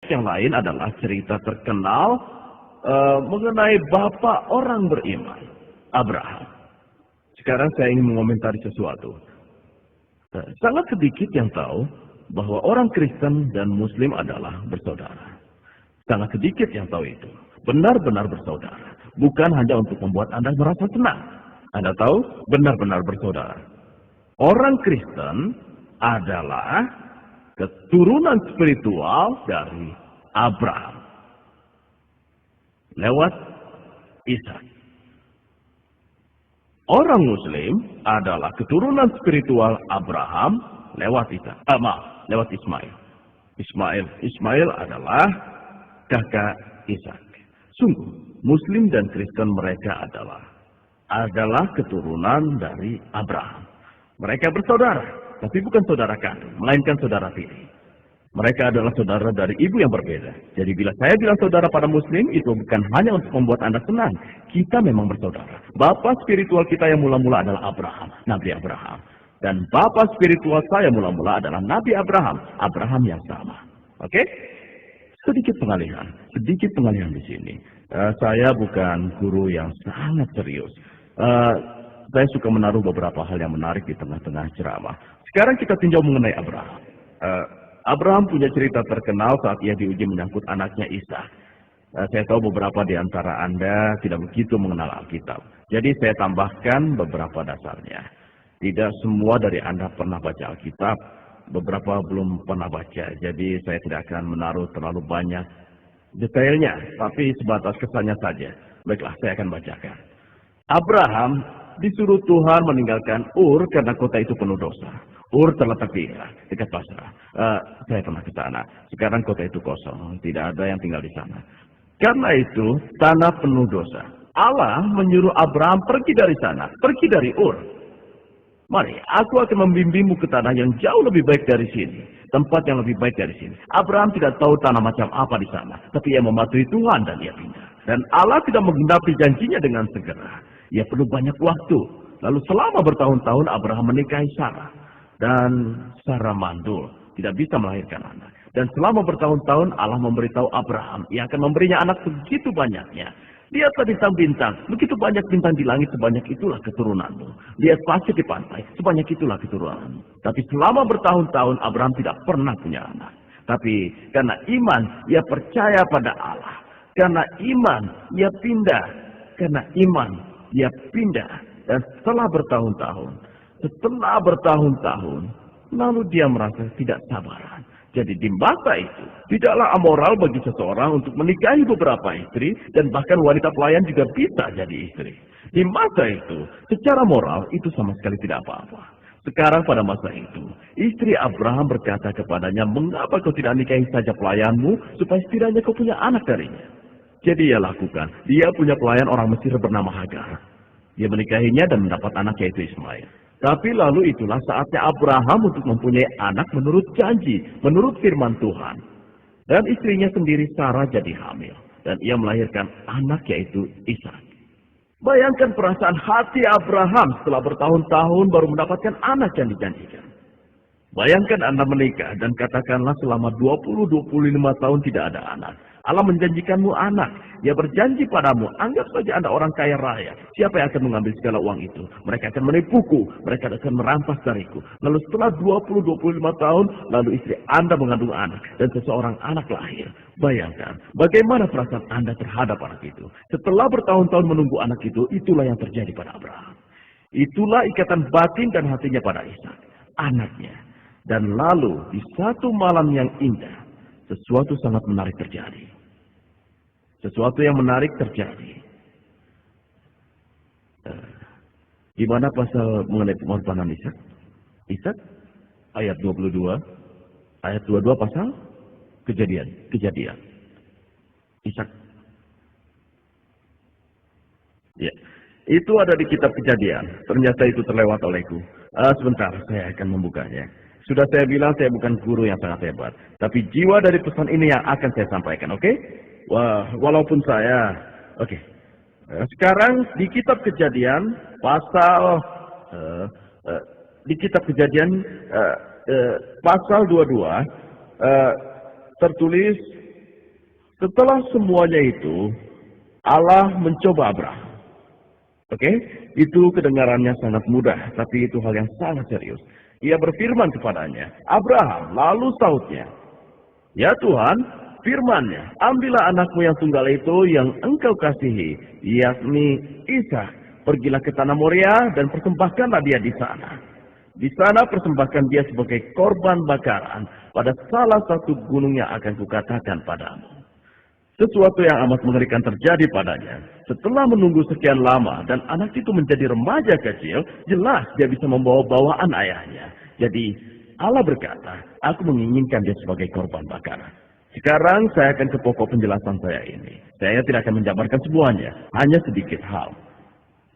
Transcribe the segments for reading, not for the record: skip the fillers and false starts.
yang lain adalah cerita terkenal mengenai bapak orang beriman, Abraham. Sekarang saya ingin mengomentari sesuatu. Sangat sedikit yang tahu bahwa orang Kristen dan Muslim adalah bersaudara. Sangat sedikit yang tahu itu. Benar-benar bersaudara. Bukan hanya untuk membuat Anda merasa senang. Anda tahu, benar-benar bersaudara. Orang Kristen adalah keturunan spiritual dari Abraham. Lewat Ishak. Orang Muslim adalah keturunan spiritual Abraham lewat Ishak. Lewat Ismail. Ismail adalah kakak Ishak. Sungguh, Muslim dan Kristen mereka adalah keturunan dari Abraham. Mereka bersaudara, tapi bukan saudara kandung, melainkan saudara tiri. Mereka adalah saudara dari ibu yang berbeda. Jadi bila saya bilang saudara pada Muslim, itu bukan hanya untuk membuat Anda senang. Kita memang bersaudara. Bapak spiritual kita yang mula-mula adalah Abraham, Nabi Abraham. Dan bapak spiritual saya mula-mula adalah Nabi Abraham, Abraham yang sama. Oke? Sedikit pengalihan di sini. Saya bukan guru yang sangat serius. Saya suka menaruh beberapa hal yang menarik di tengah-tengah ceramah. Sekarang kita tinjau mengenai Abraham. Abraham punya cerita terkenal saat ia diuji menyangkut anaknya Ishak. Saya tahu beberapa di antara Anda tidak begitu mengenal Alkitab. Jadi saya tambahkan beberapa dasarnya. Tidak semua dari Anda pernah baca Alkitab. Beberapa belum pernah baca. Jadi saya tidak akan menaruh terlalu banyak detailnya. Tapi sebatas kesannya saja. Baiklah, saya akan bacakan. Abraham disuruh Tuhan meninggalkan Ur karena kota itu penuh dosa. Ur terletak di Irak, dekat Basra. Saya pernah ke sana. Sekarang kota itu kosong, tidak ada yang tinggal di sana. Karena itu, tanah penuh dosa. Allah menyuruh Abraham pergi dari sana, pergi dari Ur. Mari, aku akan membimbingmu ke tanah yang jauh lebih baik dari sini. Tempat yang lebih baik dari sini. Abraham tidak tahu tanah macam apa di sana. Tapi ia mematuhi Tuhan dan ia pindah. Dan Allah tidak menggenapi janjinya dengan segera. Ia perlu banyak waktu. Lalu selama bertahun-tahun Abraham menikahi Sarah. Dan Sarah mandul, tidak bisa melahirkan anak. Dan selama bertahun-tahun Allah memberitahu Abraham, ia akan memberinya anak begitu banyaknya. Lihatlah bintang-bintang, begitu banyak bintang di langit, sebanyak itulah keturunanmu. Lihat pasir di pantai, sebanyak itulah keturunanmu. Tapi selama bertahun-tahun Abraham tidak pernah punya anak. Tapi karena iman, ia percaya pada Allah. Karena iman, ia pindah. Karena iman, ia pindah. Dan setelah bertahun-tahun, lalu dia merasa tidak sabaran. Jadi di masa itu, tidaklah amoral bagi seseorang untuk menikahi beberapa istri, dan bahkan wanita pelayan juga bisa jadi istri. Di masa itu, secara moral itu sama sekali tidak apa-apa. Sekarang pada masa itu, istri Abraham berkata kepadanya, mengapa kau tidak nikahi saja pelayanmu, supaya setidaknya kau punya anak darinya. Jadi ia lakukan, dia punya pelayan orang Mesir bernama Hagar. Dia menikahinya dan mendapat anak yaitu Ismail. Tapi lalu itulah saatnya Abraham untuk mempunyai anak menurut janji, menurut firman Tuhan. Dan istrinya sendiri Sarah jadi hamil. Dan ia melahirkan anak yaitu Ishak. Bayangkan perasaan hati Abraham setelah bertahun-tahun baru mendapatkan anak yang dijanjikan. Bayangkan Anda menikah dan katakanlah selama 20-25 tahun tidak ada anak. Allah menjanjikanmu anak. Dia berjanji padamu, anggap saja Anda orang kaya raya. Siapa yang akan mengambil segala uang itu? Mereka akan menipuku. Mereka akan merampas dariku. Lalu setelah 20-25 tahun, lalu istri Anda mengandung anak. Dan seseorang anak lahir. Bayangkan, bagaimana perasaan Anda terhadap anak itu. Setelah bertahun-tahun menunggu anak itu, itulah yang terjadi pada Abraham. Itulah ikatan batin dan hatinya pada Ishak, anaknya. Dan lalu, di satu malam yang indah, sesuatu sangat menarik terjadi. Sesuatu yang menarik terjadi. Gimana pasal mengenai pengorbanan Ishak? Ishak, ayat 22. Ayat 22 pasal Kejadian. Ishak. Ya. Itu ada di kitab Kejadian. Ternyata itu terlewat olehku. Sebentar, saya akan membukanya. Sudah saya bilang saya bukan guru yang sangat hebat. Tapi jiwa dari pesan ini yang akan saya sampaikan, oke? Walaupun saya... Oke. Sekarang di kitab Kejadian, di kitab Kejadian, pasal 22, tertulis Setelah semuanya itu, Allah mencoba Abraham. Oke, itu kedengarannya sangat mudah, tapi itu hal yang sangat serius. Ia berfirman kepadanya, Abraham, lalu sautnya, ya Tuhan, firman-Nya, ambillah anakmu yang tunggal itu yang engkau kasihi, yakni Ishak. Pergilah ke tanah Moria dan persembahkanlah dia di sana. Di sana persembahkan dia sebagai korban bakaran pada salah satu gunung yang akan kukatakan padamu. Sesuatu yang amat mengerikan terjadi padanya. Setelah menunggu sekian lama dan anak itu menjadi remaja kecil, jelas dia bisa membawa bawaan ayahnya. Jadi Allah berkata, aku menginginkan dia sebagai korban bakaran. Sekarang saya akan ke pokok penjelasan saya ini. Saya tidak akan menjabarkan semuanya, hanya sedikit hal.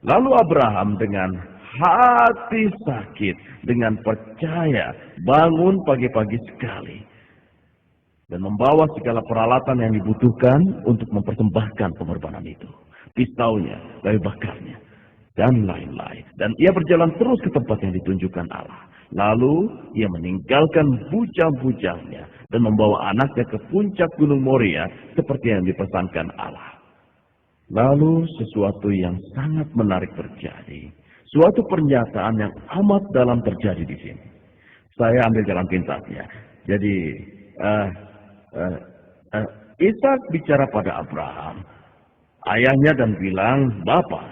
Lalu Abraham dengan hati sakit, dengan percaya, bangun pagi-pagi sekali. Dan membawa segala peralatan yang dibutuhkan untuk mempersembahkan pengorbanan itu. Pistaunya, kayu bakarnya, dan lain-lain. Dan ia berjalan terus ke tempat yang ditunjukkan Allah. Lalu ia meninggalkan bujang-bujangnya dan membawa anaknya ke puncak Gunung Moria seperti yang dipesankan Allah. Lalu sesuatu yang sangat menarik terjadi. Suatu pernyataan yang amat dalam terjadi di sini. Saya ambil jalan pintasnya. Jadi, Ishak bicara pada Abraham, ayahnya, dan bilang, Bapak.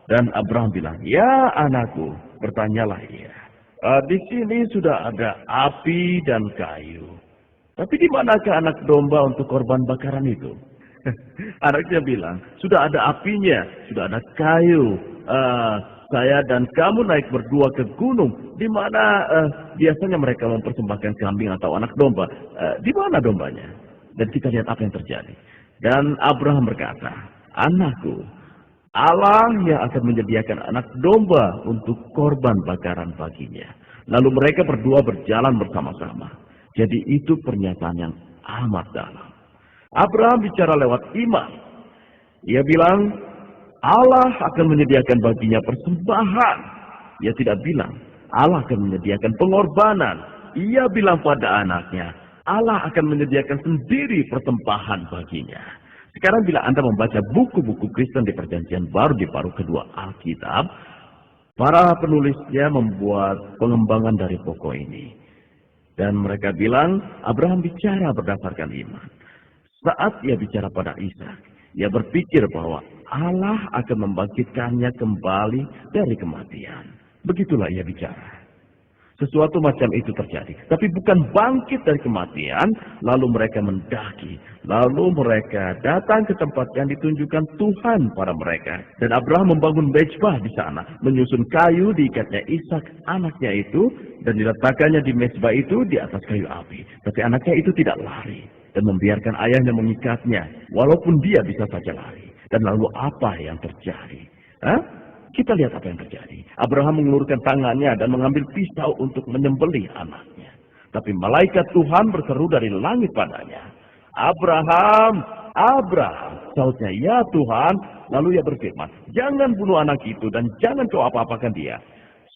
Dan Abraham bilang, ya anakku, bertanyalah ia. Di sini sudah ada api dan kayu. Tapi di manakah anak domba untuk korban bakaran itu? Anaknya bilang, sudah ada apinya, sudah ada kayu. Saya dan kamu naik berdua ke gunung, di mana biasanya mereka mempersembahkan kambing atau anak domba. Di mana dombanya? Dan kita lihat apa yang terjadi. Dan Abraham berkata, anakku, Allah yang akan menyediakan anak domba untuk korban bakaran baginya. Lalu mereka berdua berjalan bersama-sama. Jadi itu pernyataan yang amat dalam. Abraham bicara lewat iman. Ia bilang, Allah akan menyediakan baginya persembahan. Ia tidak bilang, Allah akan menyediakan pengorbanan. Ia bilang pada anaknya, Allah akan menyediakan sendiri persembahan baginya. Sekarang bila Anda membaca buku-buku Kristen di Perjanjian Baru di paruh kedua Alkitab, para penulisnya membuat pengembangan dari pokok ini. Dan mereka bilang, Abraham bicara berdasarkan iman. Saat ia bicara pada Ishak, ia berpikir bahwa Allah akan membangkitkannya kembali dari kematian. Begitulah ia bicara. Sesuatu macam itu terjadi. Tapi bukan bangkit dari kematian, lalu mereka mendaki. Lalu mereka datang ke tempat yang ditunjukkan Tuhan pada mereka. Dan Abraham membangun mezbah di sana. Menyusun kayu, diikatnya Ishak anaknya itu. Dan diletakkannya di mezbah itu di atas kayu api. Tapi anaknya itu tidak lari. Dan membiarkan ayahnya mengikatnya. Walaupun dia bisa saja lari. Dan lalu apa yang terjadi? Kita lihat apa yang terjadi. Abraham mengulurkan tangannya dan mengambil pisau untuk menyembelih anaknya. Tapi malaikat Tuhan berseru dari langit padanya. Abraham, Abraham. Sautnya, ya Tuhan. Lalu ia berfirman, jangan bunuh anak itu dan jangan kau apa-apakan dia.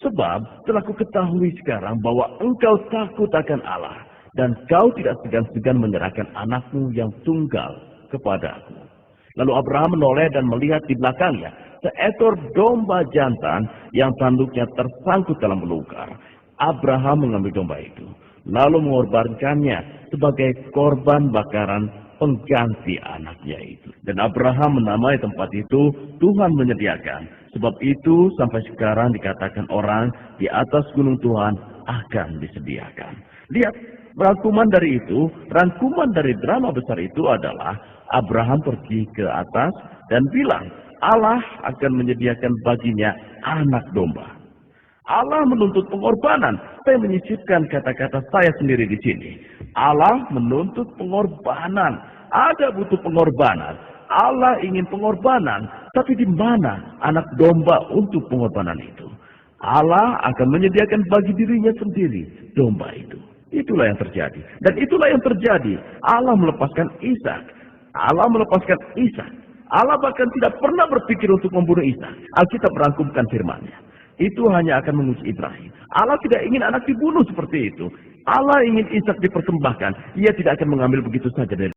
Sebab telah kuketahui sekarang bahwa engkau takut akan Allah. Dan kau tidak segan-segan menyerahkan anakmu yang tunggal kepadaku. Lalu Abraham menoleh dan melihat di belakangnya seekor domba jantan yang tanduknya tersangkut dalam belukar. Abraham mengambil domba itu, lalu mengorbankannya sebagai korban bakaran pengganti anaknya itu. Dan Abraham menamai tempat itu Tuhan menyediakan. Sebab itu sampai sekarang dikatakan orang di atas gunung Tuhan akan disediakan. Lihat, rangkuman dari itu, rangkuman dari drama besar itu adalah Abraham pergi ke atas dan bilang, Allah akan menyediakan baginya anak domba. Allah menuntut pengorbanan. Saya menyisipkan kata-kata saya sendiri di sini. Allah menuntut pengorbanan. Ada butuh pengorbanan. Allah ingin pengorbanan. Tapi di mana anak domba untuk pengorbanan itu? Allah akan menyediakan bagi dirinya sendiri domba itu. Itulah yang terjadi. Dan itulah yang terjadi. Allah melepaskan Ishak. Allah melepaskan Ishak. Allah bahkan tidak pernah berpikir untuk membunuh Ishak. Alkitab merangkumkan firman-Nya. Itu hanya akan menguji Ibrahim. Allah tidak ingin anak dibunuh seperti itu. Allah ingin Ishak dipersembahkan. Ia tidak akan mengambil begitu saja dari